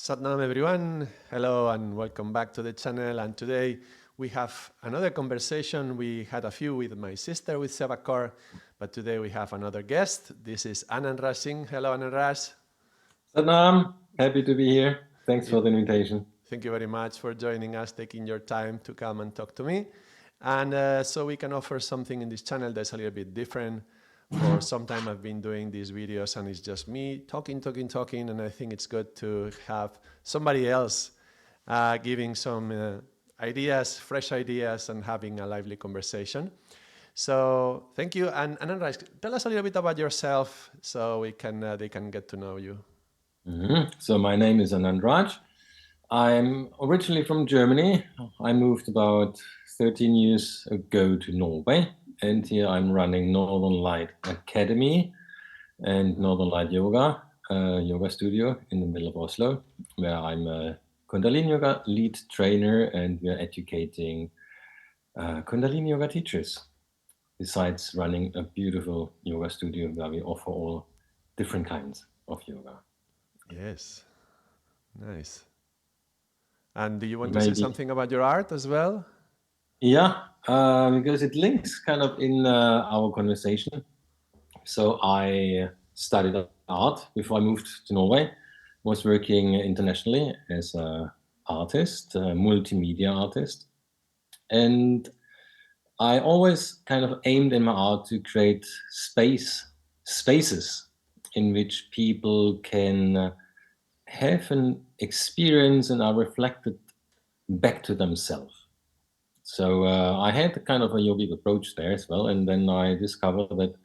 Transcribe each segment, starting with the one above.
Satnam everyone, hello and welcome back to the channel. And today we have another conversation. We had a few with my sister with Sevakor, but today we have another guest. This is Anand Raj Singh. Hello Anand Raj. Satnam, happy to be here. Thanks for the invitation. Thank you very much for joining us, taking your time to come and talk to me. And so we can offer something in this channel that's a little bit different. For some time I've been doing these videos and it's just me talking, and I think it's good to have somebody else giving some ideas, fresh ideas, and having a lively conversation. So thank you. And Anand Raj, tell us a little bit about yourself so they can get to know you. So my name is Anand Raj. I'm originally from Germany. I moved about 13 years ago to Norway, and here I'm running Northern Light Academy and Northern Light Yoga, yoga studio in the middle of Oslo, where I'm a Kundalini Yoga lead trainer, and we're educating Kundalini Yoga teachers, besides running a beautiful yoga studio where we offer all different kinds of yoga. Yes, nice. And do you want to say Maybe, something about your art as well? yeah, because it links kind of in our conversation. So I studied art before I moved to Norway, was working internationally as an artist, a multimedia artist. And I always kind of aimed in my art to create spaces in which people can have an experience and are reflected back to themselves. So I had kind of a yogic approach there as well, and then I discovered that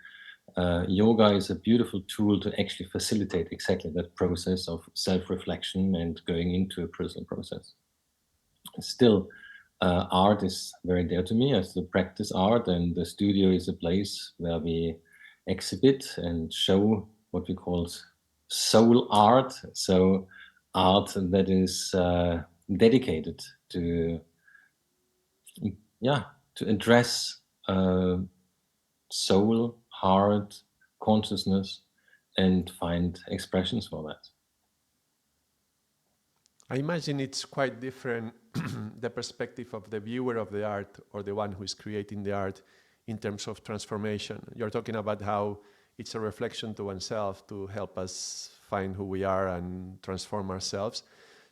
yoga is a beautiful tool to actually facilitate exactly that process of self-reflection and going into a personal process. Still, art is very dear to me. I still practice art, and the studio is a place where we exhibit and show what we call soul art. So art that is dedicated to to address soul, heart, consciousness, and find expressions for that. I imagine it's quite different, the perspective of the viewer of the art or the one who is creating the art in terms of transformation. You're talking about how it's a reflection to oneself to help us find who we are and transform ourselves.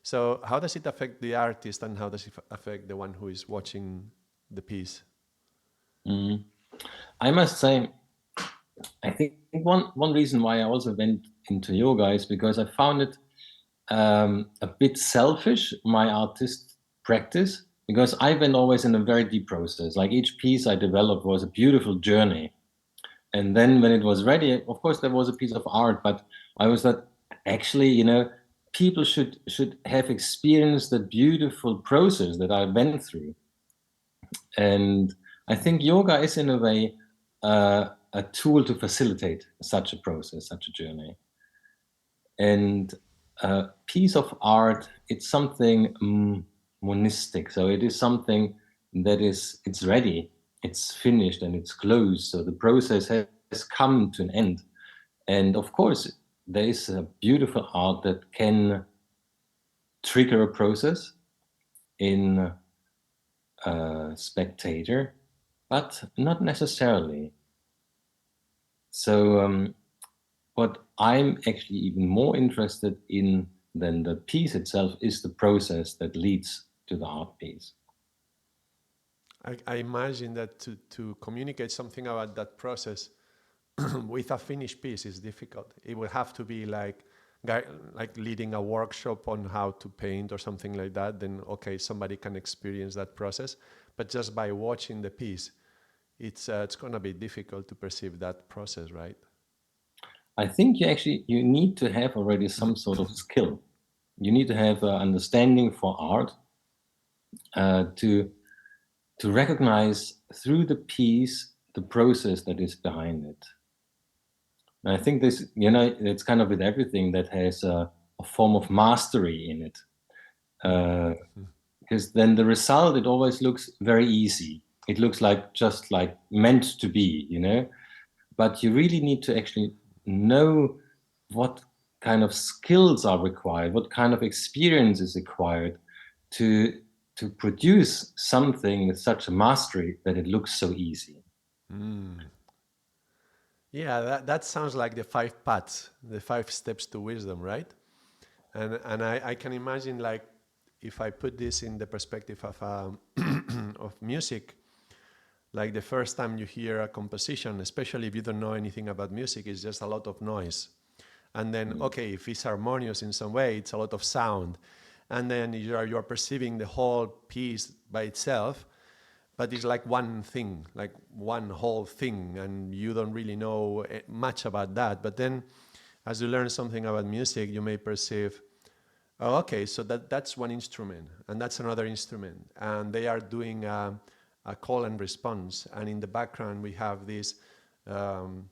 So how does it affect the artist and how does it affect the one who is watching the piece? Mm. I must say, I think one reason why I also went into yoga is because I found it a bit selfish, my artist practice, because I went always in a very deep process. Like each piece I developed was a beautiful journey. And then when it was ready, of course, there was a piece of art, but I was that actually, people should have experienced the beautiful process that I went through. And I think yoga is in a way a tool to facilitate such a process, such a journey. And a piece of art, it's something monistic. So it is something that it's ready, it's finished, and it's closed. So the process has come to an end. And of course, there is a beautiful art that can trigger a process in a spectator, but not necessarily. So what I'm actually even more interested in than the piece itself is the process that leads to the art piece. I imagine that to communicate something about that process with a finished piece is difficult. It would have to be like like leading a workshop on how to paint or something like that. Then okay, somebody can experience that process. But just by watching the piece, it's going to be difficult to perceive that process, right? I think you need to have already some sort of skill. You need to have an understanding for art to recognize through the piece the process that is behind it. And I think this, it's kind of with everything that has a form of mastery in it. Because then the result, it always looks very easy. It looks like just like meant to be, But you really need to actually know what kind of skills are required, what kind of experience is required to produce something with such a mastery that it looks so easy. Yeah, that sounds like the five paths, the 5 steps to wisdom, right? And I can imagine, like, if I put this in the perspective of of music, like the first time you hear a composition, especially if you don't know anything about music, it's just a lot of noise. And then, okay, if it's harmonious in some way, it's a lot of sound. And then you're perceiving the whole piece by itself, but it's like one thing, like one whole thing, and you don't really know much about that. But then, as you learn something about music, you may perceive, oh, okay, so that's one instrument, and that's another instrument, and they are doing a call and response, and in the background we have this um,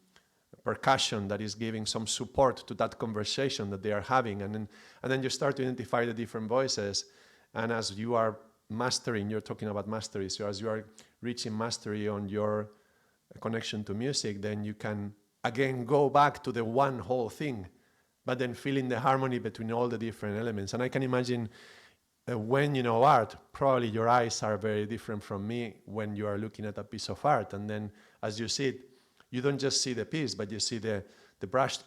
percussion that is giving some support to that conversation that they are having, and then you start to identify the different voices, and as you are mastering, you're talking about mastery, so as you are reaching mastery on your connection to music, then you can again go back to the one whole thing, but then feeling the harmony between all the different elements. And I can imagine when you know art, probably your eyes are very different from me when you are looking at a piece of art. And then as you see it, you don't just see the piece, but you see the brush,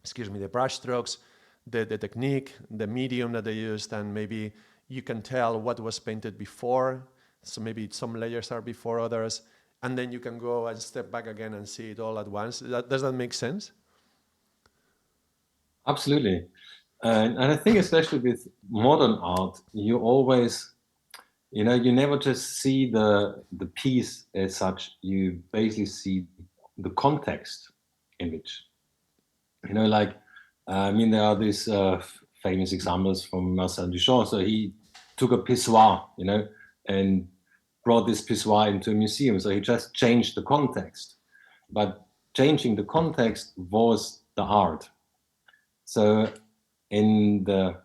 excuse me, the brush strokes, the technique, the medium that they used, and maybe you can tell what was painted before. So maybe some layers are before others, and then you can go and step back again and see it all at once. Does that make sense? Absolutely. And I think especially with modern art, you always, you never just see the piece as such. You basically see the context in which, like, I mean, there are these famous examples from Marcel Duchamp. So he took a pissoir, and brought this pissoir into a museum. So he just changed the context. But changing the context was the art. So in the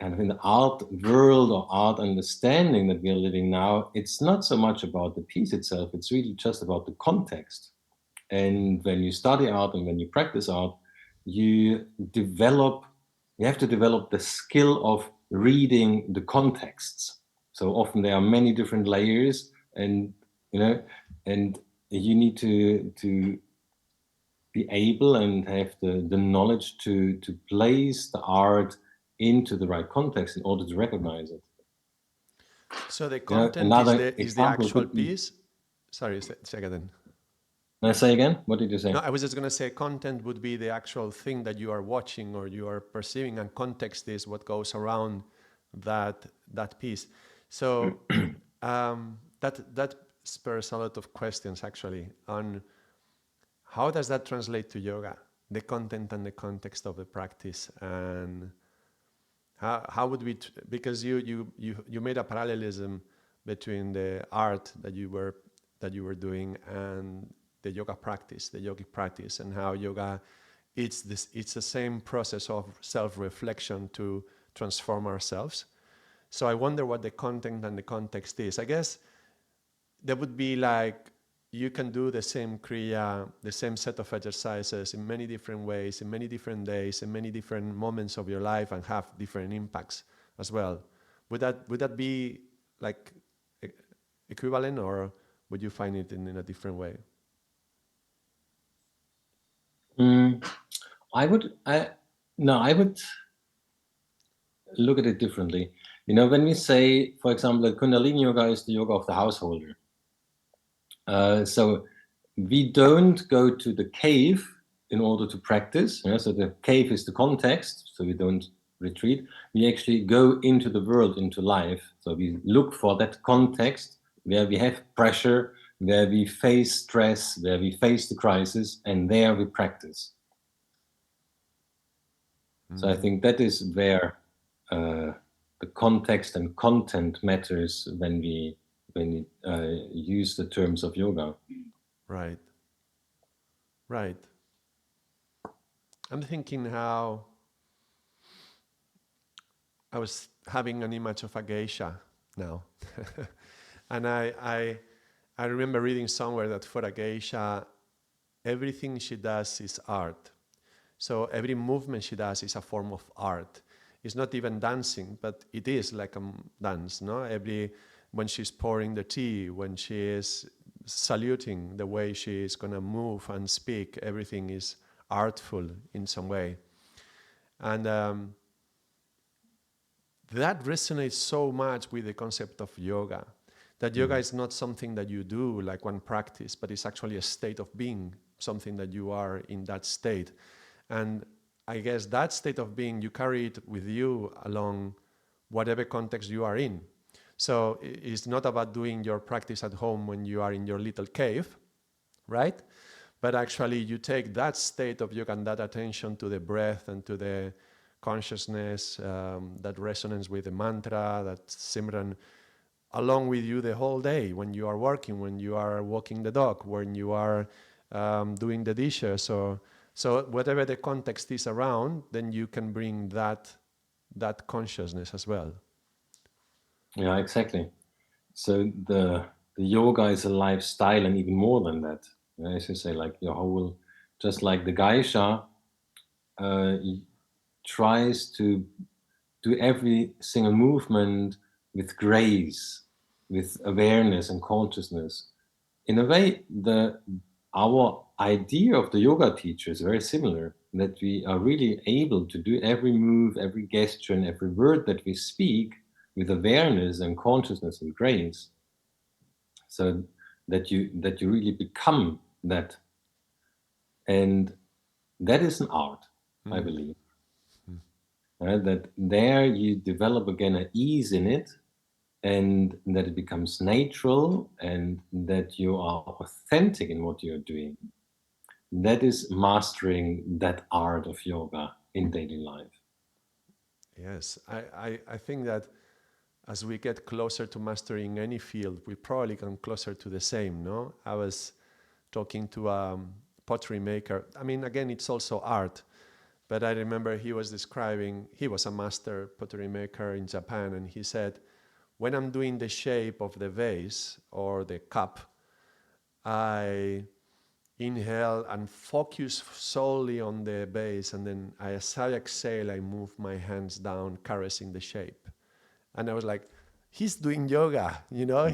in the art world or art understanding that we are living now, it's not so much about the piece itself, it's really just about the context. And when you study art and when you practice art, you develop, you have to develop the skill of reading the contexts. So often there are many different layers, and and you need to be able and have the knowledge to place the art into the right context in order to recognize it. So the content Another is the example actual could be. piece. Sorry, second then. Can I say again? What did you No, say? I was just gonna say content would be the actual thing that you are watching or you are perceiving, and context is what goes around that piece. So that spurs a lot of questions actually on how does that translate to yoga, the content and the context of the practice, and how would we because you made a parallelism between the art that you were doing and the yoga practice, the yogic practice, and how yoga it's the same process of self-reflection to transform ourselves. So I wonder what the content and the context is. I guess that would be like you can do the same kriya, the same set of exercises in many different ways, in many different days, in many different moments of your life, and have different impacts as well. Would that be like e- equivalent, or would you find it in a different way? Mm, I would, I no, I would look at it differently. When we say, for example, that Kundalini yoga is the yoga of the householder. So we don't go to the cave in order to practice. So the cave is the context, so we don't retreat. We actually go into the world, into life. So we look for that context where we have pressure, where we face stress, where we face the crisis, and there we practice. So I think that is where the context and content matters when we use the terms of yoga. Right, right. I'm thinking how I was having an image of a geisha now, and I remember reading somewhere that for a geisha, everything she does is art. So every movement she does is a form of art. It's not even dancing, but it is like a dance, no? When she's pouring the tea, when she is saluting, the way she is gonna move and speak, everything is artful in some way. And that resonates so much with the concept of yoga. That yoga is not something that you do like one practice, but it's actually a state of being, something that you are in that state. And I guess that state of being, you carry it with you along whatever context you are in. So it's not about doing your practice at home when you are in your little cave, right? But actually, you take that state of yoga and that attention to the breath and to the consciousness, that resonance with the mantra, that Simran, along with you the whole day when you are working, when you are walking the dog, when you are doing the dishes. So whatever the context is around, then you can bring that consciousness as well. Yeah, exactly. So the yoga is a lifestyle, and even more than that. As you say, like your whole, just like the geisha tries to do every single movement with grace, with awareness and consciousness. In a way, our idea of the yoga teacher is very similar, that we are really able to do every move, every gesture, and every word that we speak with awareness and consciousness and grace, so that you really become that. And that is an art, I believe. That there you develop again an ease in it, and that it becomes natural, and that you are authentic in what you're doing. That is mastering that art of yoga in daily life. Yes, I think that as we get closer to mastering any field, we probably come closer to the same, no? I was talking to a pottery maker. I mean, again, it's also art, but I remember he was describing, he was a master pottery maker in Japan, and he said, when I'm doing the shape of the vase or the cup, I inhale and focus solely on the base, and then as I exhale, I move my hands down, caressing the shape. And I was like, he's doing yoga, you know.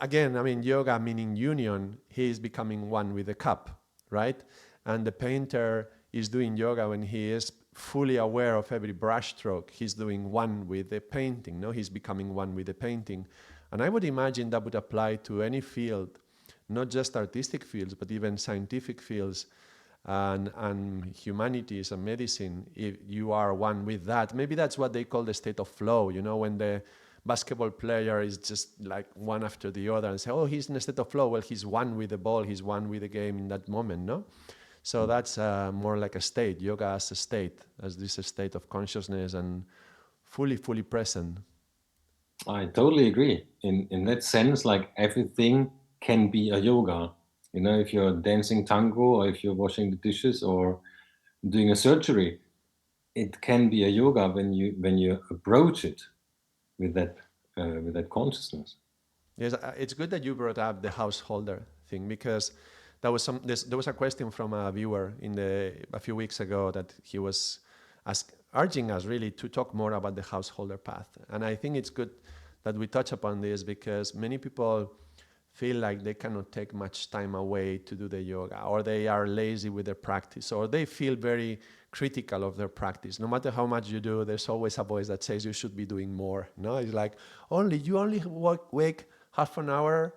Again, I mean, yoga meaning union. He is becoming one with the cup, right? And the painter is doing yoga when he is fully aware of every brushstroke. He's doing one with the painting. No, he's becoming one with the painting. And I would imagine that would apply to any field, not just artistic fields, but even scientific fields and humanities and medicine. If you are one with that, maybe that's what they call the state of flow, you know, when the basketball player is just like one after the other and say, oh, he's in a state of flow. Well, he's one with the ball, he's one with the game in that moment, no? So that's more like a state, yoga as a state, as this state of consciousness and fully present. I totally agree. In that sense, like everything can be a yoga. You know, if you're dancing tango, or if you're washing the dishes, or doing a surgery, it can be a yoga when you approach it with that consciousness. Yes, it's good that you brought up the householder thing, because there was a question from a viewer a few weeks ago that he was urging us really to talk more about the householder path. And I think it's good that we touch upon this, because many people feel like they cannot take much time away to do the yoga, or they are lazy with their practice, or they feel very critical of their practice. No matter how much you do, there's always a voice that says you should be doing more. No, it's like, you only wake half an hour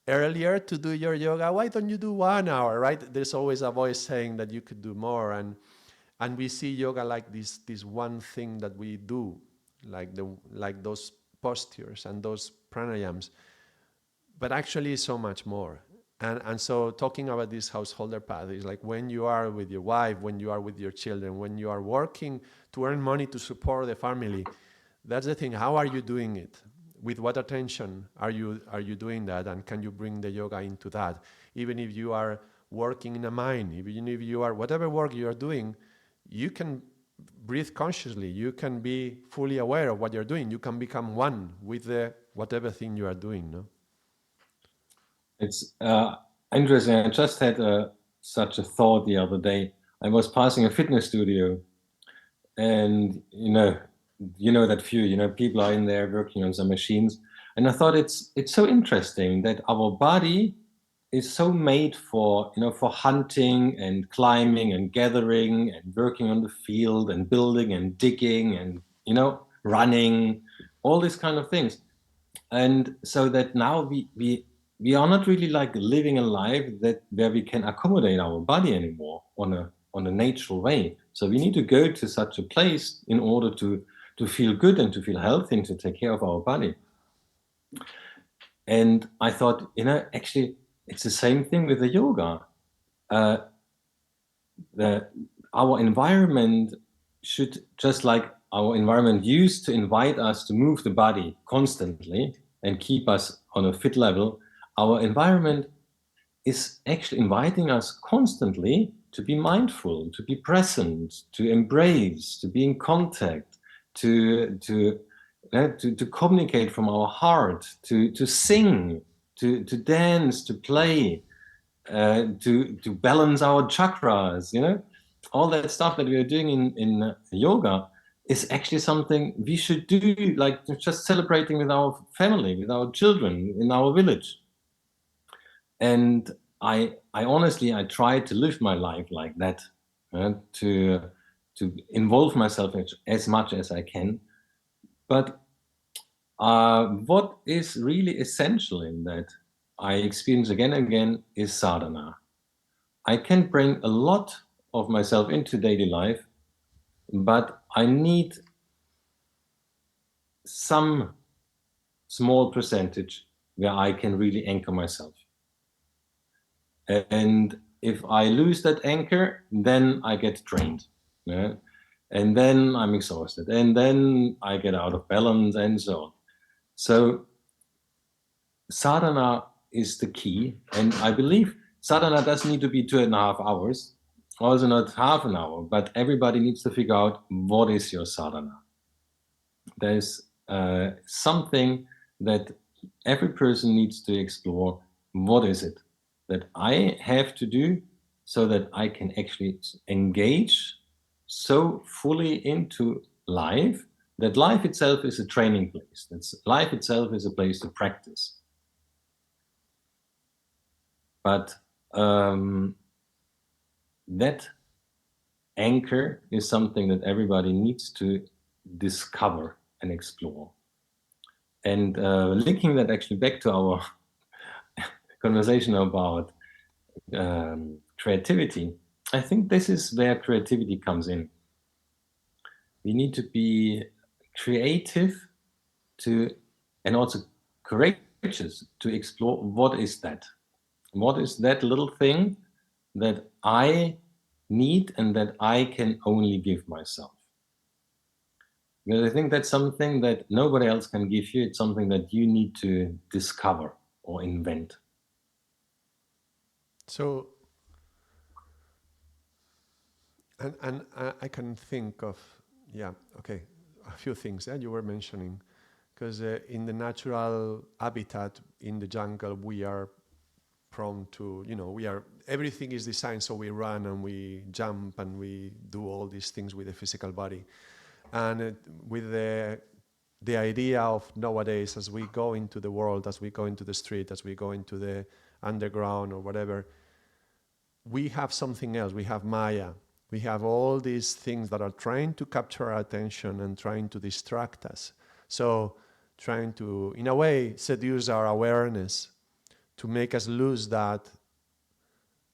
earlier to do your yoga. Why don't you do 1 hour, right? There's always a voice saying that you could do more. And we see yoga like this one thing that we do, like those postures and those pranayams, but actually so much more. And so talking about this householder path is like when you are with your wife, when you are with your children, when you are working to earn money to support the family. That's the thing. How are you doing it? With what attention are you doing that? And can you bring the yoga into that? Even if you are working in a mine, even if you are whatever work you are doing, you can breathe consciously. You can be fully aware of what you're doing. You can become one with the whatever thing you are doing. No. It's interesting. I just had such a thought the other day. I was passing a fitness studio, and that few, people are in there working on some machines, and I thought it's so interesting that our body is so made for for hunting and climbing and gathering and working on the field and building and digging and running, all these kind of things. And so that now we are not really like living a life that where we can accommodate our body anymore on a natural way. So we need to go to such a place in order to feel good and to feel healthy and to take care of our body. And I thought, actually, it's the same thing with the yoga. Uh, our environment should, just like our environment used to invite us to move the body constantly and keep us on a fit level, our environment is actually inviting us constantly to be mindful, to be present, to embrace, to be in contact, to communicate from our heart, to sing, to dance, to play, to balance our chakras. All that stuff that we are doing in yoga is actually something we should do, like just celebrating with our family, with our children, in our village. And I honestly, I try to live my life like that, to involve myself as much as I can. But what is really essential in that I experience again and again is sadhana. I can bring a lot of myself into daily life, but I need some small percentage where I can really anchor myself. And if I lose that anchor, then I get drained. Yeah? And then I'm exhausted. And then I get out of balance and so on. So sadhana is the key. And I believe sadhana doesn't need to be 2.5 hours, also not half an hour, but everybody needs to figure out what is your sadhana. There's something that every person needs to explore. What is it that I have to do so that I can actually engage so fully into life that life itself is a training place, that life itself is a place to practice. But that anchor is something that everybody needs to discover and explore. And linking that actually back to our conversation about creativity, I think this is where creativity comes in. We need to be creative and also courageous to explore what is that? What is that little thing that I need and that I can only give myself? Because I think that's something that nobody else can give you. It's something that you need to discover or invent. So, and I can think of, yeah, okay, a few things that you were mentioning. Because in the natural habitat in the jungle, we are prone to, everything is designed so we run and we jump and we do all these things with the physical body. And with the idea of nowadays, as we go into the world, as we go into the street, as we go into the underground or whatever, we have something else. We have Maya. We have all these things that are trying to capture our attention and trying to distract us. So, trying to, in a way, seduce our awareness to make us lose that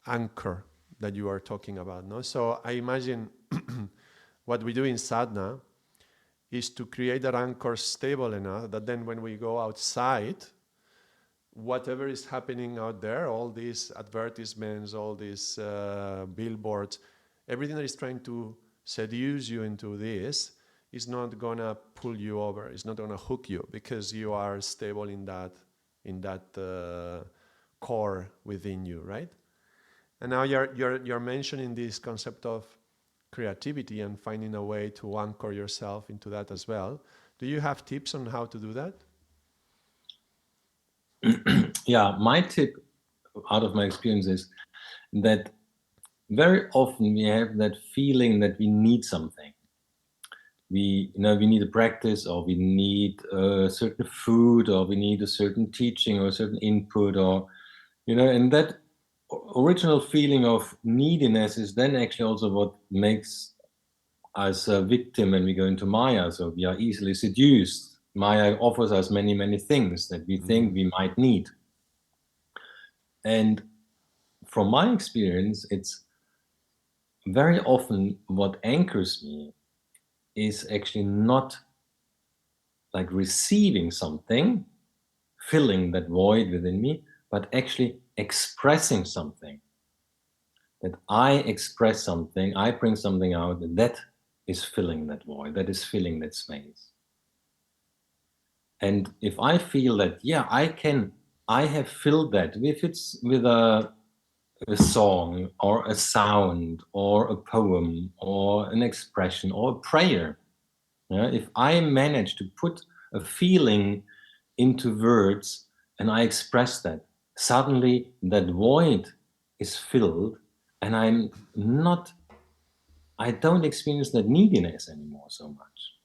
anchor that you are talking about. No? So, I imagine what we do in sadhana is to create that anchor stable enough that then when we go outside, whatever is happening out there, all these advertisements, all these billboards, everything that is trying to seduce you into this is not gonna pull you over. It's not gonna hook you because you are stable in that core within you, right? And now you're mentioning this concept of creativity and finding a way to anchor yourself into that as well. Do you have tips on how to do that? Yeah, my tip out of my experience is that very often we have that feeling that we need something. We need a practice, or we need a certain food, or we need a certain teaching or a certain input, or and that original feeling of neediness is then actually also what makes us a victim when we go into Maya. So we are easily seduced. Maya offers us many, many things that we think we might need. And from my experience, it's very often what anchors me is actually not like receiving something, filling that void within me, but actually expressing something. That I express something, I bring something out, and that is filling that void, that is filling that space. And if I feel that, yeah, I have filled that, if it's with a song or a sound or a poem or an expression or a prayer, if I manage to put a feeling into words and I express that, suddenly that void is filled, and I don't experience that neediness anymore so much.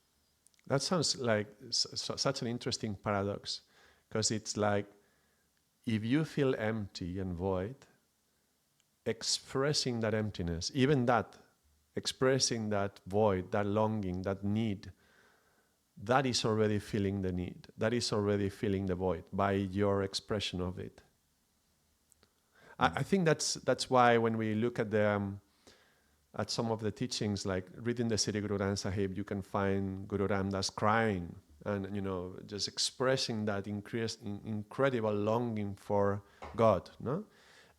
That sounds like such an interesting paradox, because it's like if you feel empty and void, expressing that emptiness, even that, expressing that void, that longing, that need, that is already filling the need. That is already filling the void by your expression of it. I think that's why when we look at the at some of the teachings, like reading the Sri Guru Granth Sahib, you can find Guru Ramdas crying and just expressing that incredible longing for God, no,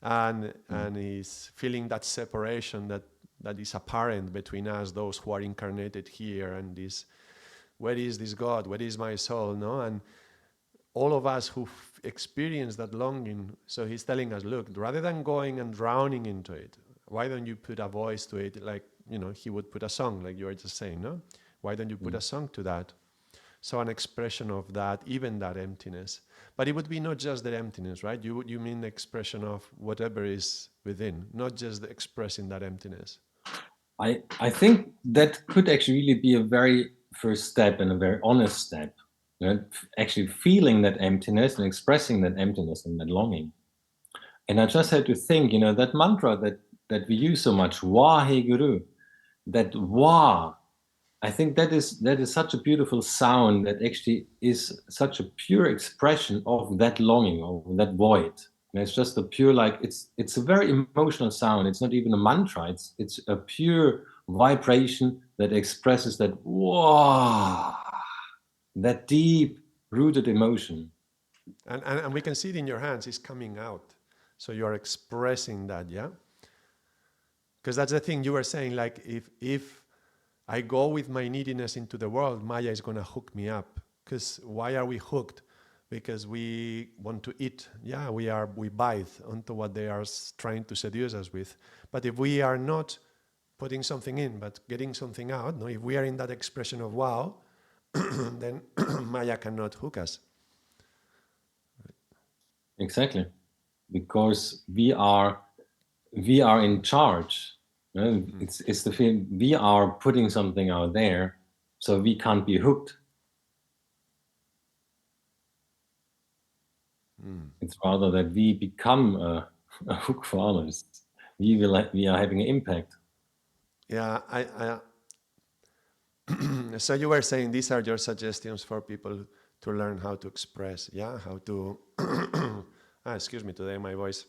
and he's feeling that separation that is apparent between us, those who are incarnated here, and this, where is this God? Where is my soul? No, and all of us who experience that longing. So he's telling us, look, rather than going and drowning into it, why don't you put a voice to it? Like, he would put a song, like you were just saying, no? Why don't you put a song to that? So an expression of that, even that emptiness. But it would be not just the emptiness, right? You mean the expression of whatever is within, not just the expressing that emptiness. I think that could actually really be a very first step and a very honest step. Actually feeling that emptiness and expressing that emptiness and that longing. And I just had to think, that mantra that we use so much, Waheguru, that Wah, I think that is such a beautiful sound that actually is such a pure expression of that longing, of that void. And it's just a pure, like it's a very emotional sound. It's not even a mantra. It's a pure vibration that expresses that wow, that deep rooted emotion. And we can see it in your hands, it's coming out. So you are expressing that, yeah? Because that's the thing you were saying, like if I go with my neediness into the world, Maya is gonna hook me up. Because why are we hooked? Because we want to eat. Yeah, we bite onto what they are trying to seduce us with. But if we are not putting something in, but getting something out, no, if we are in that expression of wow, then Maya cannot hook us. Exactly, because we are in charge. It's the feeling we are putting something out there, so we can't be hooked. It's rather that we become a hook for others. We are having an impact. Yeah, so you were saying these are your suggestions for people to learn how to express, yeah, how to. Excuse me, today my voice.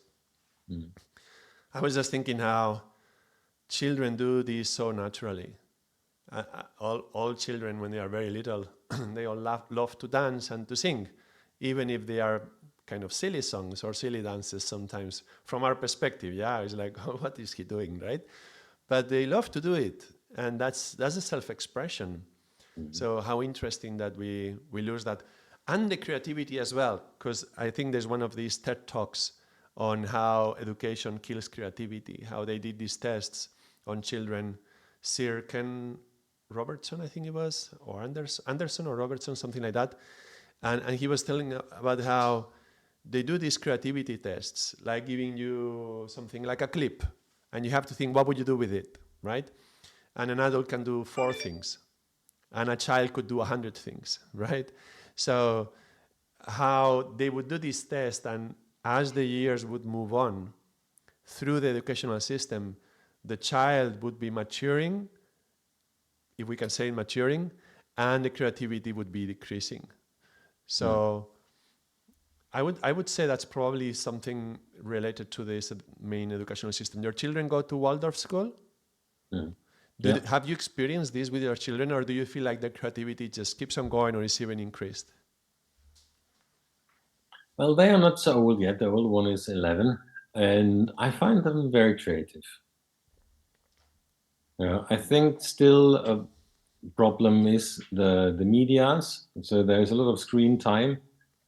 I was just thinking how children do this so naturally. All children, when they are very little, they all love to dance and to sing, even if they are kind of silly songs or silly dances sometimes from our perspective. Yeah, it's like, oh, what is he doing, right? But they love to do it, and that's a self-expression. So how interesting that we lose that, and the creativity as well, because I think there's one of these TED talks on how education kills creativity. How they did these tests on children, Sir Ken Robertson, I think it was, or Anderson or Robertson, something like that, and he was telling about how they do these creativity tests, like giving you something like a clip, and you have to think, what would you do with it, right? And an adult can do 4 things, and a child could do 100 things, right? So how they would do this test, and as the years would move on through the educational system, the child would be maturing, if we can say maturing, and the creativity would be decreasing. So I would say that's probably something related to this main educational system. Your children go to Waldorf school? Mm. Yeah. Have you experienced this with your children, or do you feel like their creativity just keeps on going or is even increased? Well, they are not so old yet. The old one is 11, and I find them very creative. Yeah, I think still a problem is the medias. So there's a lot of screen time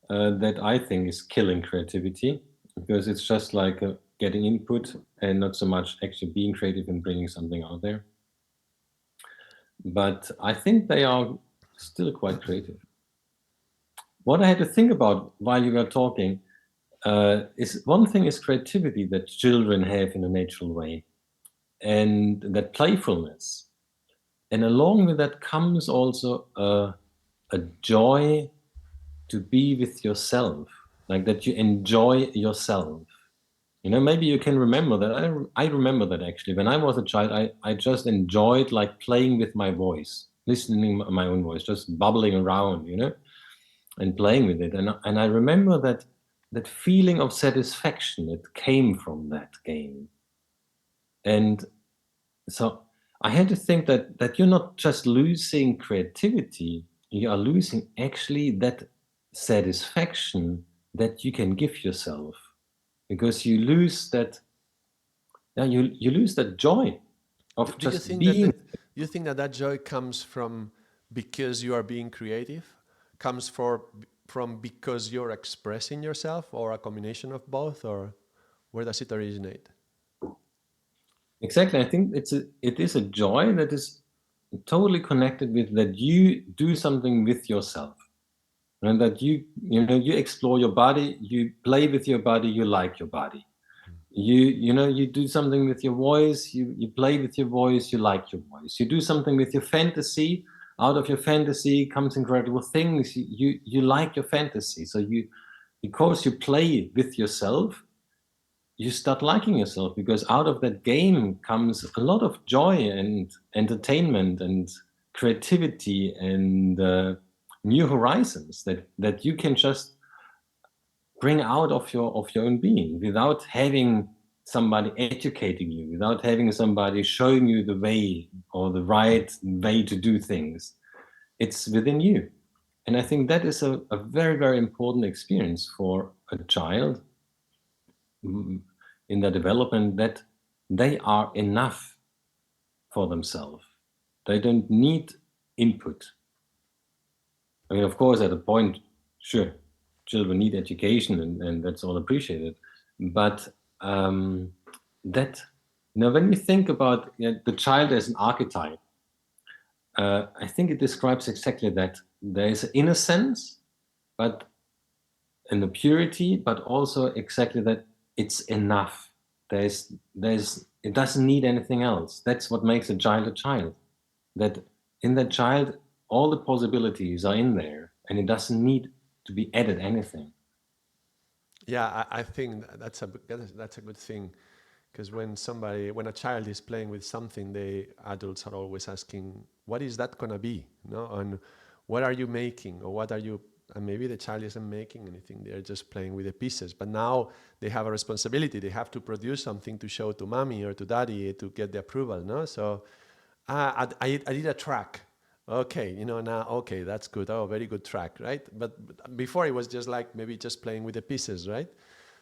that I think is killing creativity, because it's just like getting input and not so much actually being creative and bringing something out there. But I think they are still quite creative. What I had to think about while you were talking is one thing is creativity that children have in a natural way, and that playfulness. And along with that comes also a joy to be with yourself, like that you enjoy yourself. Maybe you can remember that. I remember that actually. When I was a child, I just enjoyed like playing with my voice, listening to my own voice, just bubbling around, and playing with it. And I remember that feeling of satisfaction that came from that game. And so I had to think that you're not just losing creativity, you are losing actually that satisfaction that you can give yourself, because you lose that, yeah, you lose that joy Do, of do you just think that being. that joy comes from because you are being creative, comes from because you're expressing yourself, or a combination of both, or where does it originate? Exactly. I think it is a joy that is totally connected with that you do something with yourself, and that you explore your body, you play with your body, you like your body. You do something with your voice, you play with your voice, you like your voice. You do something with your fantasy, out of your fantasy comes incredible things. You like your fantasy. So because you play with yourself, you start liking yourself, because out of that game comes a lot of joy and entertainment and creativity and new horizons that you can just bring out of your own being without having somebody educating you, without having somebody showing you the way or the right way to do things. It's within you. And I think that is a very, very important experience for a child, in their development, that they are enough for themselves. They don't need input. I mean, of course, at a point, sure, children need education, and that's all appreciated. But that, when you think about the child as an archetype, I think it describes exactly that. There is an innocence, but and the purity, but also exactly that it's enough. It doesn't need anything else. That's what makes a child a child. That in that child, all the possibilities are in there, and it doesn't need to be added anything. Yeah, I think that's a good thing, because when a child is playing with something, the adults are always asking, "What is that gonna be?" No, and what are you making, or what are you? And maybe the child isn't making anything; they're just playing with the pieces. But now they have a responsibility; they have to produce something to show to mommy or to daddy to get the approval. No, so I did a track. Okay, now, okay, that's good. Oh, very good track, right? But before it was just like maybe just playing with the pieces, right?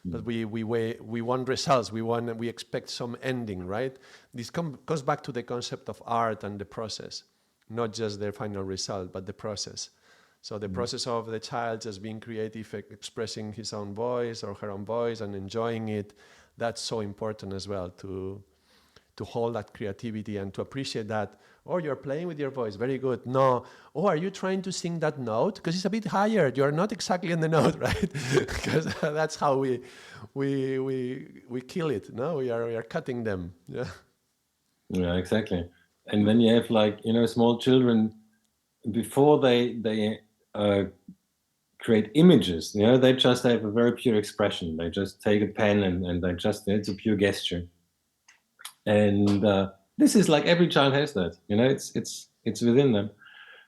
But we want results. We expect some ending, right? This goes back to the concept of art and the process, not just the final result, but the process. So the process of the child just being creative, expressing his own voice or her own voice and enjoying it, that's so important as well to hold that creativity and to appreciate that. Oh, you're playing with your voice, very good. No, oh, are you trying to sing that note? Because it's a bit higher. You're not exactly in the note, right? Because that's how we kill it. No, we are cutting them. Yeah. Yeah, exactly. And when you have, like, you know, small children, before they create images, you know, they just have a very pure expression. They just take a pen and they just, it's a pure gesture. And this is like every child has that, you know, it's within them.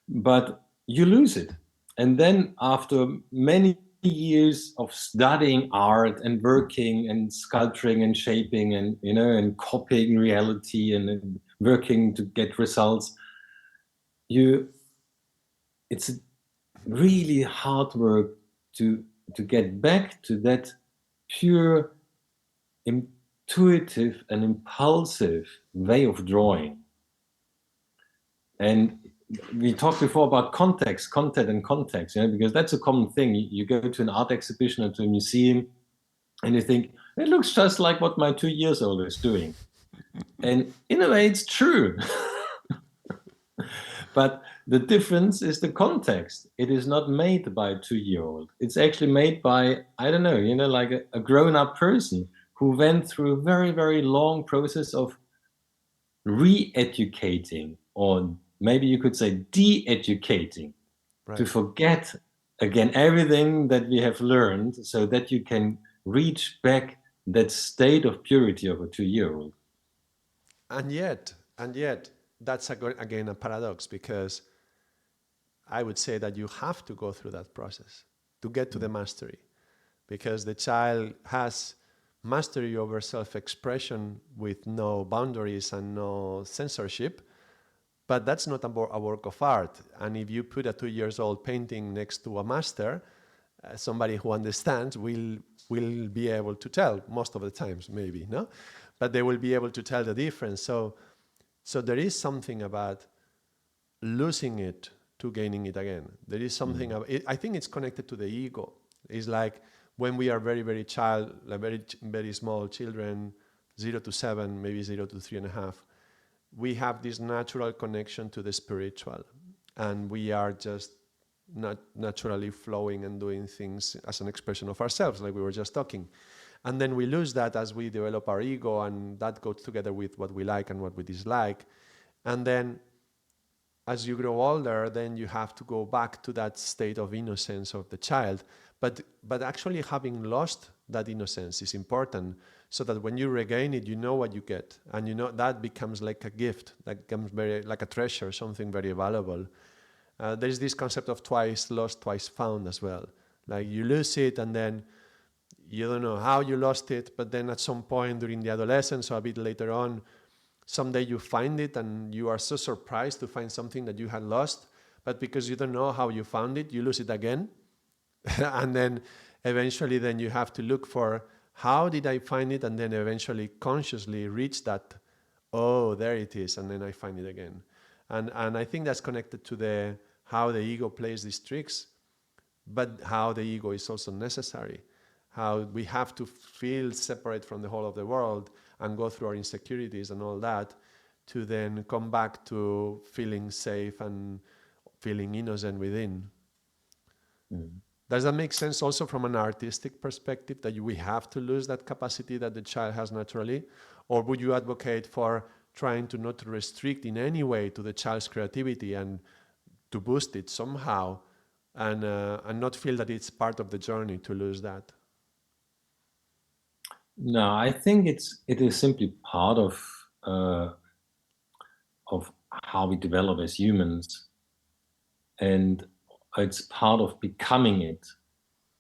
But you lose it. And then after many years of studying art and working and sculpturing and shaping and, you know, and copying reality and working to get results, it's really hard work to get back to that pure, intuitive and impulsive way of drawing. And we talked before about context, content and context, you know, because that's a common thing. You go to an art exhibition or to a museum and you think, it looks just like what my 2-year-old is doing. And in a way, it's true. But the difference is the context. It is not made by a 2-year-old. It's actually made by, I don't know, you know, like a grown-up person who went through a very, very long process of re-educating, or maybe you could say de-educating, Right. to forget again everything that we have learned so that you can reach back that state of purity of a 2-year-old. And yet, that's again a paradox, because I would say that you have to go through that process to get to the mastery, because the child has mastery over self-expression with no boundaries and no censorship. But that's not a work of art. And if you put a 2-year-old painting next to a master, somebody who understands will be able to tell, most of the times, maybe, no? But they will be able to tell the difference. So there is something about losing it to gaining it again. There is something about it, I think it's connected to the ego. It's like when we are very, very very small children, 0 to 7, maybe 0 to 3.5, we have this natural connection to the spiritual, and we are just not naturally flowing and doing things as an expression of ourselves, like we were just talking. And then we lose that as we develop our ego, and that goes together with what we like and what we dislike. And then as you grow older, then you have to go back to that state of innocence of the child. But actually having lost that innocence is important, so that when you regain it, you know what you get. And you know that becomes like a gift, that becomes very like a treasure, something very valuable. There's this concept of twice lost, twice found as well. Like you lose it and then you don't know how you lost it, but then at some point during the adolescence or a bit later on, someday you find it and you are so surprised to find something that you had lost, but because you don't know how you found it, you lose it again. And then eventually then you have to look for, how did I find it? And then eventually consciously reach that, oh, there it is, and then I find it again. And I think that's connected to how the ego plays these tricks, but how the ego is also necessary. How we have to feel separate from the whole of the world and go through our insecurities and all that to then come back to feeling safe and feeling innocent within. Does that make sense also from an artistic perspective, that we have to lose that capacity that the child has naturally? Or would you advocate for trying to not restrict in any way to the child's creativity and to boost it somehow, and not feel that it's part of the journey to lose that? No, I think it is simply part of how we develop as humans, and it's part of becoming it.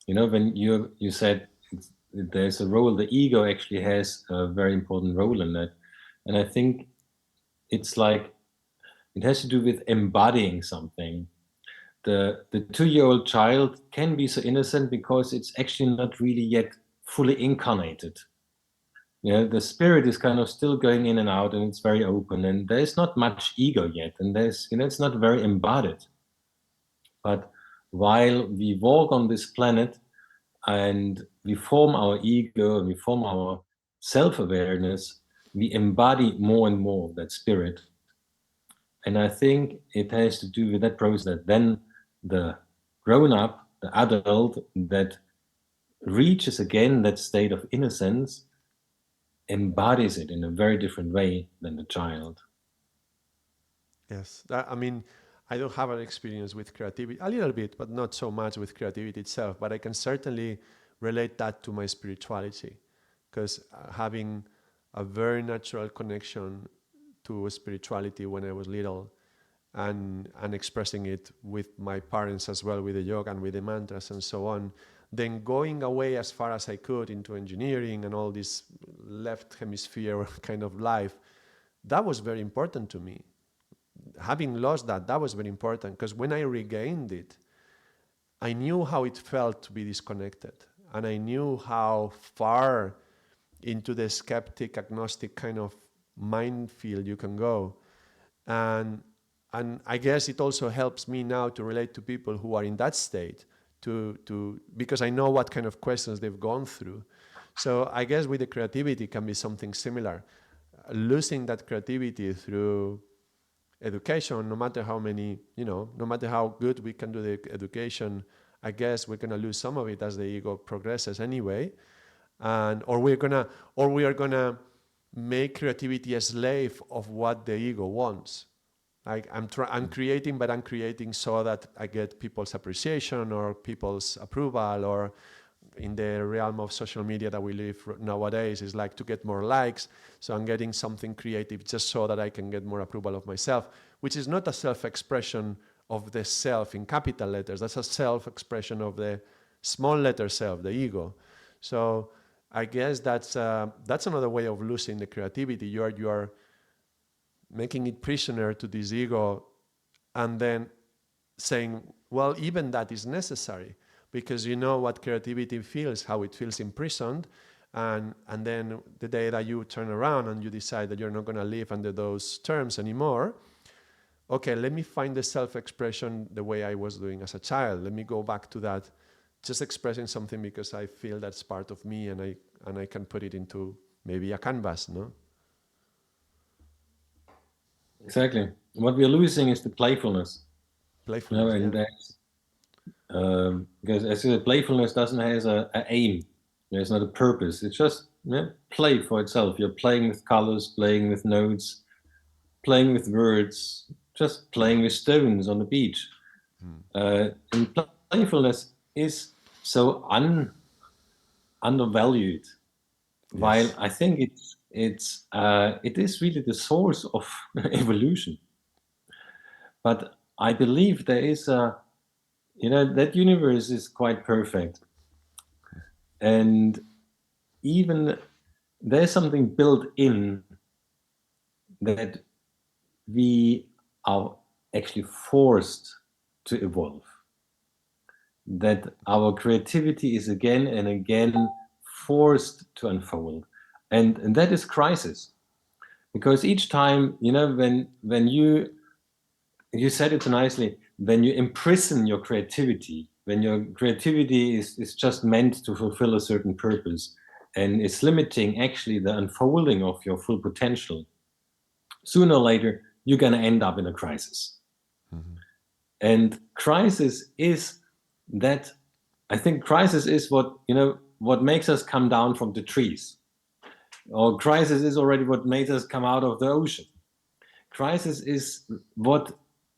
You know, when you said there's a role, the ego actually has a very important role in that, and I think it's like it has to do with embodying something. The 2-year-old child can be so innocent because it's actually not really yet fully incarnated. Yeah, the spirit is kind of still going in and out, and it's very open, and there's not much ego yet, and there's, you know, it's not very embodied. But while we walk on this planet and we form our ego and we form our self-awareness, we embody more and more of that spirit. And I think it has to do with that process that then the grown-up, the adult that reaches again that state of innocence, embodies it in a very different way than the child. Yes, I mean, I don't have an experience with creativity, a little bit, but not so much with creativity itself. But I can certainly relate that to my spirituality, because having a very natural connection to spirituality when I was little, and expressing it with my parents as well, with the yoga and with the mantras and so on, then going away as far as I could into engineering and all this left hemisphere kind of life, that was very important to me. Having lost that, that was very important, because when I regained it, I knew how it felt to be disconnected. And I knew how far into the skeptic, agnostic kind of minefield you can go. And, and I guess it also helps me now to relate to people who are in that state, because I know what kind of questions they've gone through. So I guess with the creativity can be something similar. Losing that creativity through education, no matter how many, no matter how good we can do the education, I guess we're gonna lose some of it as the ego progresses anyway, and or we are gonna make creativity a slave of what the ego wants. Like I'm creating, but I'm creating so that I get people's appreciation or people's approval, or in the realm of social media that we live nowadays is like to get more likes. So I'm getting something creative just so that I can get more approval of myself, which is not a self-expression of the self in capital letters. That's a self-expression of the small letter self, the ego. So I guess that's another way of losing the creativity. You are making it prisoner to this ego, and then saying, well, even that is necessary, because you know what creativity feels, how it feels imprisoned. And then the day that you turn around and you decide that you're not going to live under those terms anymore, okay, let me find the self-expression the way I was doing as a child. Let me go back to that, just expressing something because I feel that's part of me, and I can put it into maybe a canvas, no? Exactly. What we're losing is the playfulness. Playfulness, And yeah. that's because as you said, playfulness doesn't have a aim. There's not a purpose. It's just play for itself. You're playing with colors, playing with notes, playing with words, just playing with stones on the beach. And playfulness is so undervalued, while Yes. I think it is really the source of evolution. But I believe there is that universe is quite perfect, and even there's something built in that we are actually forced to evolve, that our creativity is again and again forced to unfold, and that is crisis, because each time when you said it nicely, when you imprison your creativity, when your creativity is just meant to fulfill a certain purpose and it's limiting actually the unfolding of your full potential, sooner or later you're going to end up in a crisis. And crisis is that, I think crisis is what makes us come down from the trees, or crisis is already what made us come out of the ocean. Crisis is what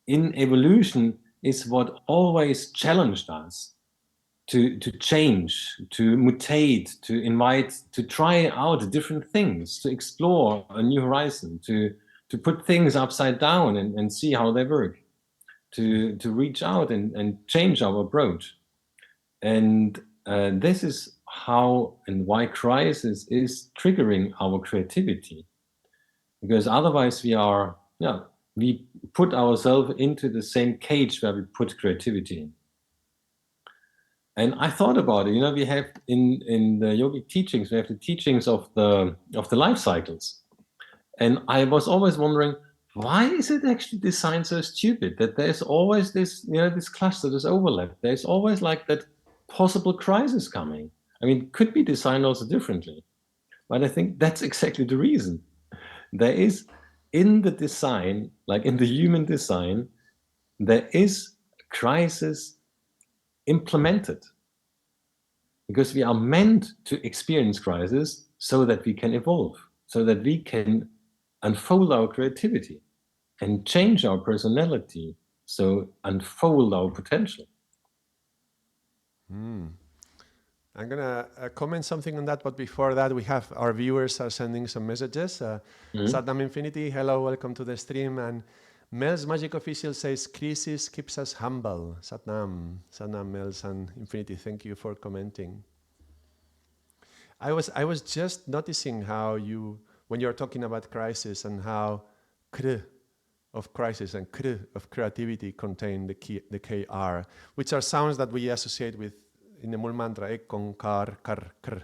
in evolution is what always challenged us to change, to mutate, to invite, to try out different things, to explore a new horizon, to put things upside down and see how they work, to reach out and change our approach. And this is how and why crisis is triggering our creativity, because otherwise we put ourselves into the same cage where we put creativity in. And I thought about it. We have in the yogic teachings, we have the teachings of the life cycles, and I was always wondering, why is it actually designed so stupid that there's always this cluster, this overlap? There's always like that possible crisis coming. I mean, it could be designed also differently, but I think that's exactly the reason. there is in the design, like in the human design, there is a crisis implemented, because we are meant to experience crisis so that we can evolve, so that we can unfold our creativity and change our personality, so unfold our potential. I'm gonna comment something on that, but before that, we have our viewers are sending some messages. Satnam Infinity, hello, welcome to the stream. And Mel's Magic Official says, crisis keeps us humble. Satnam, Mel's and Infinity, thank you for commenting. I was just noticing how you, when you're talking about crisis and how kr of crisis and kr of creativity contain the KR, which are sounds that we associate with in the Mul mantra, ek, con, kar, kar, kr.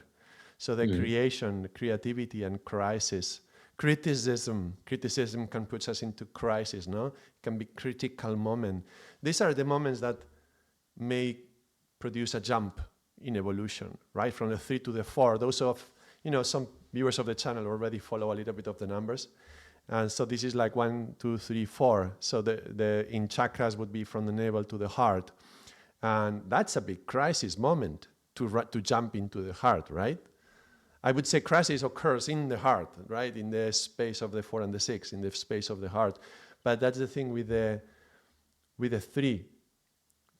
So the creation, creativity, and crisis. Criticism can put us into crisis, no? It can be critical moment. These are the moments that may produce a jump in evolution, right? From the 3 to the 4. Those of, some viewers of the channel already follow a little bit of the numbers. And so this is like 1, 2, 3, 4. So the in chakras would be from the navel to the heart. And that's a big crisis moment to jump into the heart, right? I would say crisis occurs in the heart, right? In the space of the 4 and the 6, in the space of the heart. But that's the thing with the 3.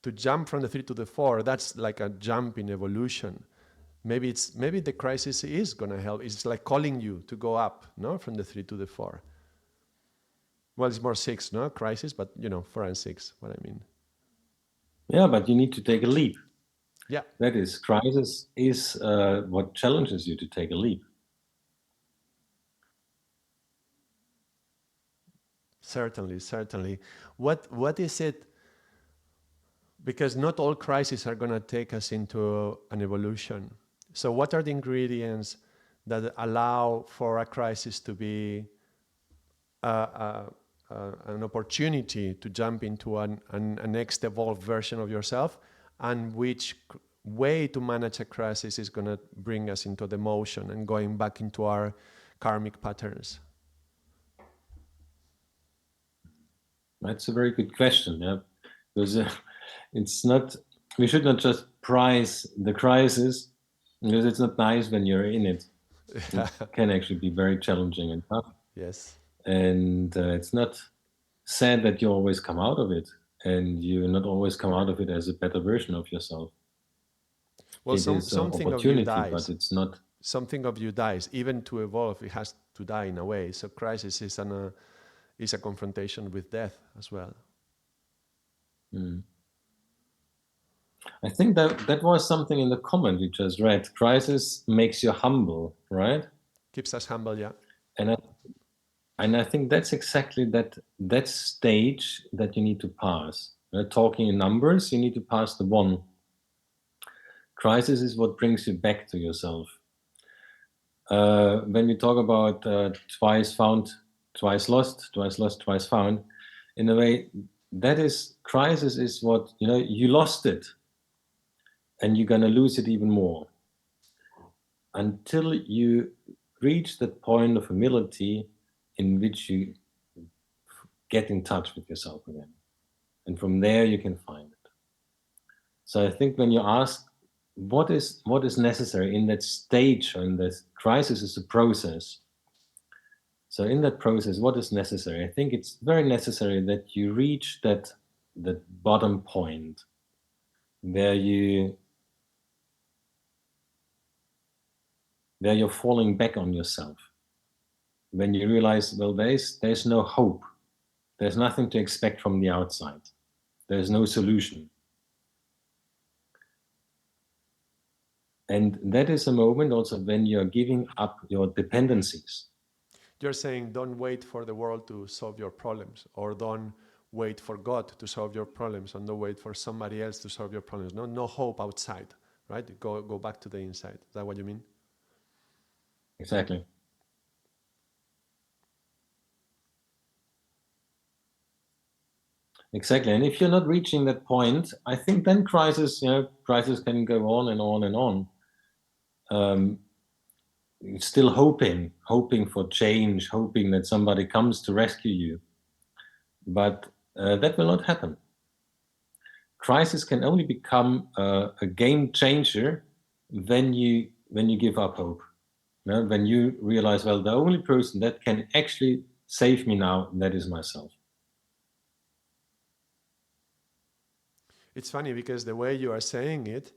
To jump from the 3 to the 4, that's like a jump in evolution. Maybe the crisis is gonna help. It's like calling you to go up, no? From the 3 to the 4. Well, it's more 6, no? Crisis, but 4 and 6, what I mean. Yeah, but you need to take a leap. Yeah. That is, crisis is what challenges you to take a leap. Certainly. What is it? Because not all crises are going to take us into an evolution. So what are the ingredients that allow for a crisis to be an opportunity to jump into a next evolved version of yourself, and which way to manage a crisis is going to bring us into the motion and going back into our karmic patterns? That's a very good question, yeah. Because it's not, we should not just prize the crisis, because it's not nice when you're in it. It can actually be very challenging and tough. Yes. And it's not said that you always come out of it, and you not always come out of it as a better version of yourself. Well, something of you dies. But it's not. Something of you dies. Even to evolve, it has to die in a way. So crisis is a confrontation with death as well. I think that was something in the comment we just read. Crisis makes you humble, right? Keeps us humble, yeah. And I think that's exactly that stage that you need to pass. Talking in numbers, you need to pass the 1. Crisis is what brings you back to yourself. When we talk about twice found, twice lost, twice found, in a way, that is, crisis is what, you lost it, and you're going to lose it even more until you reach that point of humility in which you get in touch with yourself again. And from there you can find it. So I think when you ask what is necessary in that stage, or in that crisis, is a process. So in that process, what is necessary? I think it's very necessary that you reach that bottom point where you're falling back on yourself. When you realize, well, there's no hope. There's nothing to expect from the outside. There's no solution. And that is a moment also when you're giving up your dependencies. You're saying don't wait for the world to solve your problems, or don't wait for God to solve your problems, and don't wait for somebody else to solve your problems. No hope outside, right? Go back to the inside. Is that what you mean? Exactly. Exactly. And if you're not reaching that point, I think then crisis can go on and on and on. still hoping for change, hoping that somebody comes to rescue you. But that will not happen. Crisis can only become a game changer when you give up hope. You know, when you realize, well, the only person that can actually save me now, that is myself. It's funny because the way you are saying it,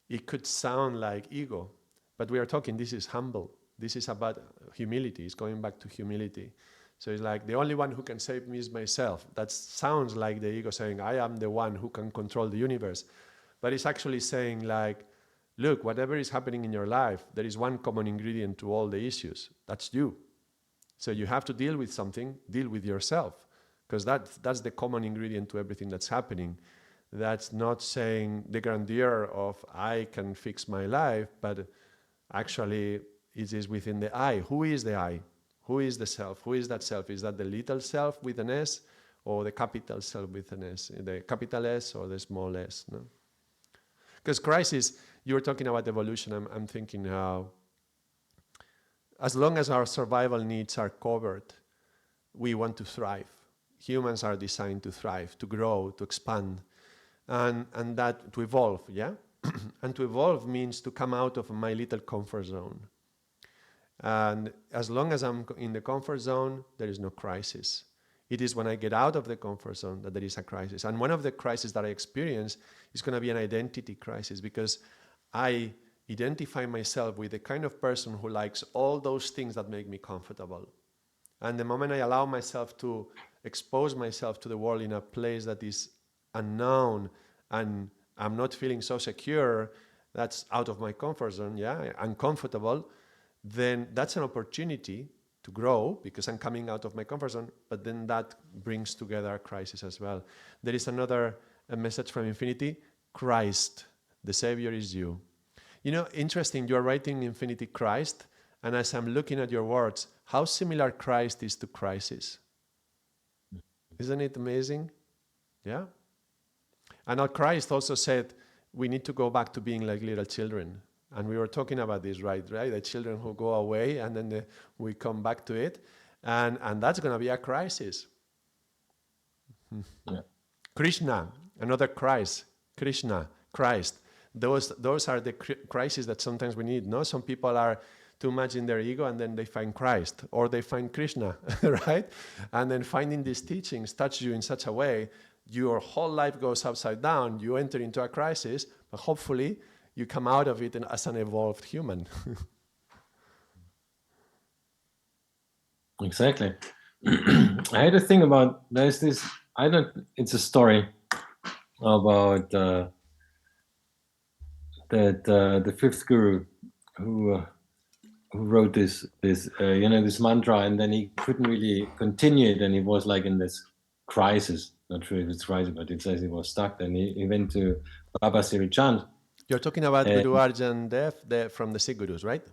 it could sound like ego, but we are talking, this is humble. This is about humility. It's going back to humility. So it's like the only one who can save me is myself. That sounds like the ego saying, I am the one who can control the universe. But it's actually saying, like, look, whatever is happening in your life, there is one common ingredient to all the issues. That's you. So you have to deal with something, deal with yourself, because that's the common ingredient to everything that's happening. That's not saying the grandeur of I can fix my life, but actually it is within the I. Who is the I? Who is the self? Who is that self? Is that the little self with an S or the capital self with an S? The capital S or the small s? No? Because crisis, you were talking about evolution. I'm thinking how as long as our survival needs are covered, we want to thrive. Humans are designed to thrive, to grow, to expand, and that to evolve, yeah? And to evolve means to come out of my little comfort zone. And as long as I'm in the comfort zone, there is no crisis. It is when I get out of the comfort zone that there is a crisis. And one of the crises that I experience is going to be an identity crisis because I identify myself with the kind of person who likes all those things that make me comfortable. And the moment I allow myself to expose myself to the world in a place that is unknown and I'm not feeling so secure, that's out of my comfort zone, yeah, uncomfortable, then that's an opportunity to grow because I'm coming out of my comfort zone, but then that brings together a crisis as well. There is another message from Infinity: Christ, the Savior is you. You know, interesting, you're writing Infinity Christ, and as I'm looking at your words, how similar Christ is to crisis. Isn't it amazing? Yeah? And our Christ also said, we need to go back to being like little children. And we were talking about this, right? The children who go away and then we come back to it. And that's going to be a crisis. Yeah. Krishna, another Christ. Krishna, Christ. Those are the crises that sometimes we need. No, some people are too much in their ego and then they find Christ or they find Krishna, right? And then finding these teachings touch you in such a way, your whole life goes upside down. You enter into a crisis, but hopefully you come out of it as an evolved human. Exactly. I had a thing about, there's this, it's a story about that the fifth guru who wrote this this mantra, and then he couldn't really continue it, and he was like in this crisis. Not sure if it's right, but it says he was stuck. Then he went to Baba Siri Chand. You're talking about Guru Arjan Dev from the Sikh Gurus, right?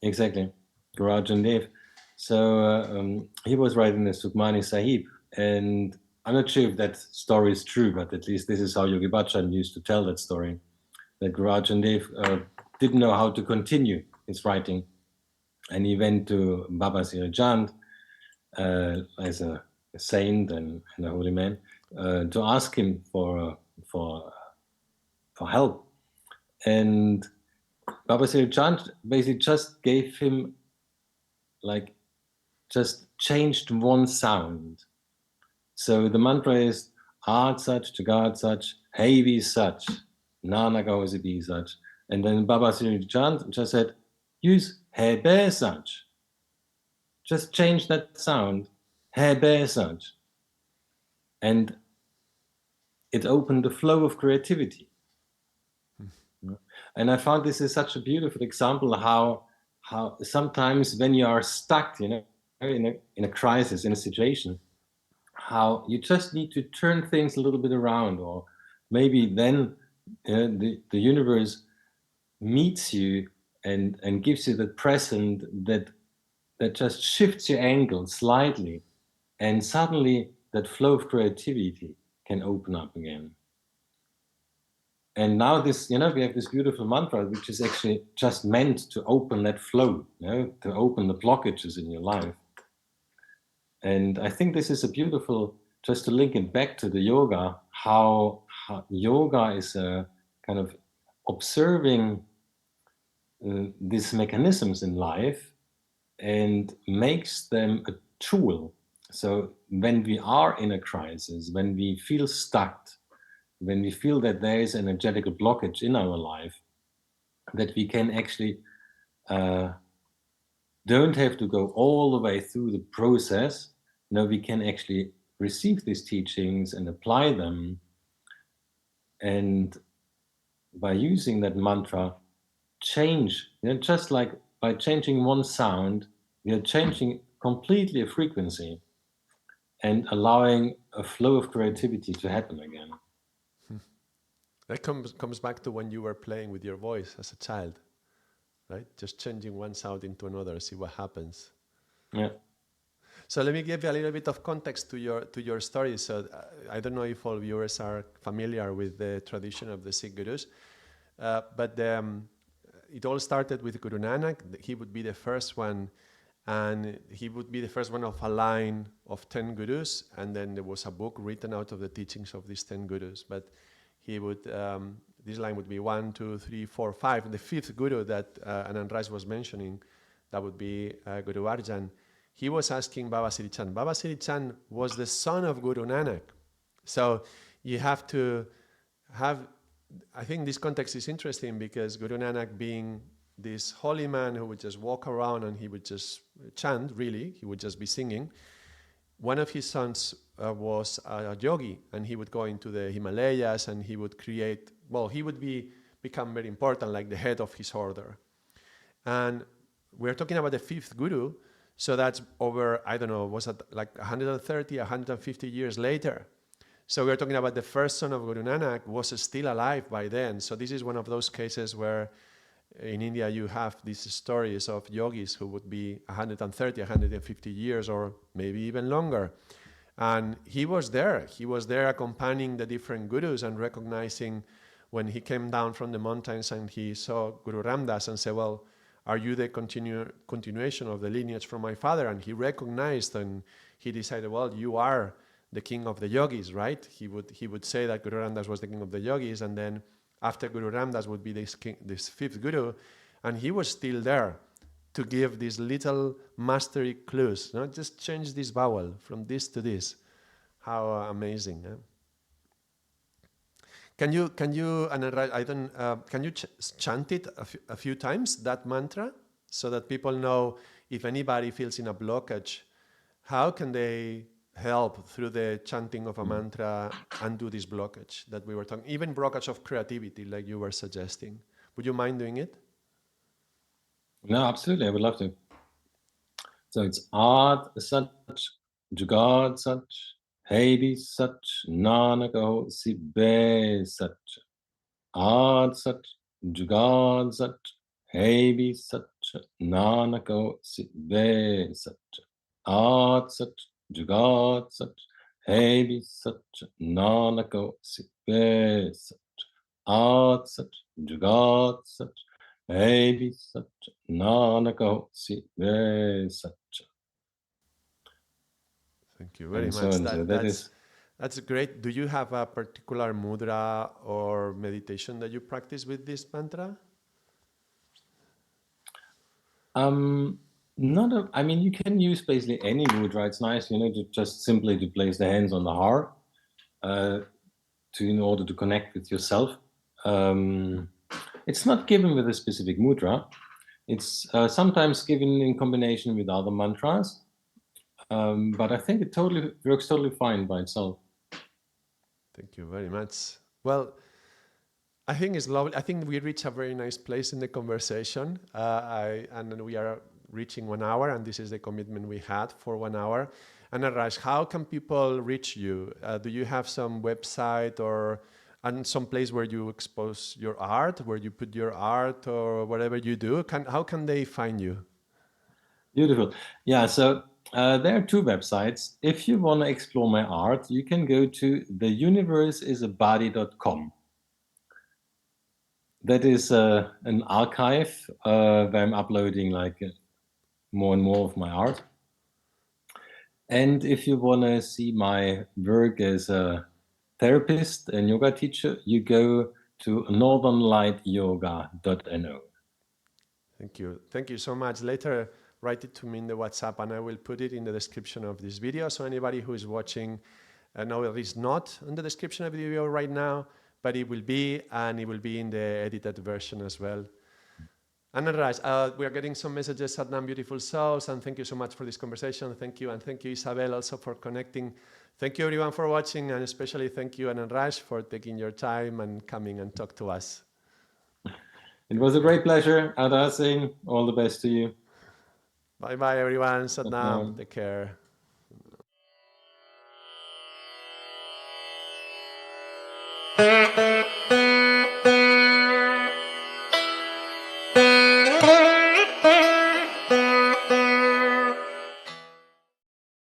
Exactly, Guru Arjan Dev. So he was writing the Sukhmani Sahib, and I'm not sure if that story is true, but at least this is how Yogi Bhajan used to tell that story. That Guru Arjan Dev didn't know how to continue his writing, and he went to Baba Siri Chand as a saint and a holy man to ask him for help. And Baba Siri Chand basically just gave him, like, just changed one sound. So the mantra is Art such, Jagat such, Hevi such, Nanaka be such. And then Baba Siri Chand just said, use Hebe such. Just change that sound, Hebe such. And it opened the flow of creativity. And I found this is such a beautiful example how sometimes when you are stuck, in a crisis, in a situation, how you just need to turn things a little bit around, or maybe then the universe meets you and gives you the present that just shifts your angle slightly, and suddenly that flow of creativity can open up again. And now this, we have this beautiful mantra, which is actually just meant to open that flow, to open the blockages in your life. And I think this is a beautiful, just to link it back to the yoga, how yoga is a kind of observing these mechanisms in life and makes them a tool. So when we are in a crisis, when we feel stuck, when we feel that there is an energetical blockage in our life, that we can actually don't have to go all the way through the process. No, we can actually receive these teachings and apply them. And by using that mantra, change, just like by changing one sound, we are changing completely a frequency and allowing a flow of creativity to happen again. That comes back to when you were playing with your voice as a child, right? Just changing one sound into another, see what happens. Yeah. So let me give you a little bit of context to your story. So I don't know if all viewers are familiar with the tradition of the Sikh gurus, but it all started with Guru Nanak. He would be the first one, and he would be the first one of a line of 10 gurus, and then there was a book written out of the teachings of these 10 gurus. But he would, this line would be 1, 2, 3, 4, 5. And the fifth guru that Anand Raj was mentioning, that would be Guru Arjan. He was asking Baba Siri Chand. Baba Siri Chand was the son of Guru Nanak. So you have to have, I think this context is interesting because Guru Nanak being this holy man who would just walk around and he would just chant, really, he would just be singing. One of his sons was a yogi, and he would go into the Himalayas and he would create, well, he would become very important, like the head of his order. And we're talking about the fifth guru, so that's over, I don't know, was it like 130, 150 years later? So we're talking about the first son of Guru Nanak was still alive by then. So this is one of those cases where in India you have these stories of yogis who would be 130, 150 years or maybe even longer. And he was there accompanying the different gurus and recognizing when he came down from the mountains and he saw Guru Ramdas and said, well, are you the continuation of the lineage from my father? And he recognized and he decided, well, you are the king of the yogis, right? He would say that Guru Ramdas was the king of the yogis, and then after Guru Ramdas would be this fifth guru, and he was still there to give these little mastery clues. No? Just change this vowel from this to this. How amazing! Eh? Can you chant it a few times, that mantra, so that people know if anybody feels in a blockage, how can they help through the chanting of a mantra undo this blockage that we were talking, even blockage of creativity like you were suggesting? Would you mind doing it? No, absolutely, I would love to. So it's Art Sach, Jugaad Sach, Hades Sach, Nanako Sibe Sach. Art Sach, Jugaad Sach, Hades Sach, Nanako Sibe Sach. Art Sach, Jugaad Sach, Hades Sach, Nanako Sibe Sach. Art Sach, Jugaad Sach, Hades Sach, Nanako Sibe Sach. Thank you very much. So that's great. Do you have a particular mudra or meditation that you practice with this mantra? I mean, you can use basically any mudra. It's nice, to just simply to place the hands on the heart, in order to connect with yourself. It's not given with a specific mudra. It's sometimes given in combination with other mantras. But I think it works totally fine by itself. Thank you very much. Well, I think it's lovely. I think we reach a very nice place in the conversation. And we are reaching 1 hour, and this is the commitment we had for 1 hour. And Raj, how can people reach you? Do you have some website and some place where you expose your art, where you put your art or whatever you do? How can they find you? Beautiful. Yeah, so there are 2 websites. If you want to explore my art, you can go to theuniverseisabody.com. that is an archive where I'm uploading like more and more of my art. And if you want to see my work as a therapist and yoga teacher, you go to northernlightyoga.no. Thank you. Thank you so much. Later, write it to me in the WhatsApp and I will put it in the description of this video. So anybody who is watching, no, it is not in the description of the video right now, but it will be, and it will be in the edited version as well. Anand Raj, we are getting some messages, Adnan, beautiful souls, and thank you so much for this conversation. Thank you, and thank you, Isabel, also for connecting. Thank you, everyone, for watching, and especially thank you, Anand Raj, for taking your time and coming and talk to us. It was a great pleasure, Ardaas Singh. All the best to you. Bye-bye, everyone. Sadnam, take care.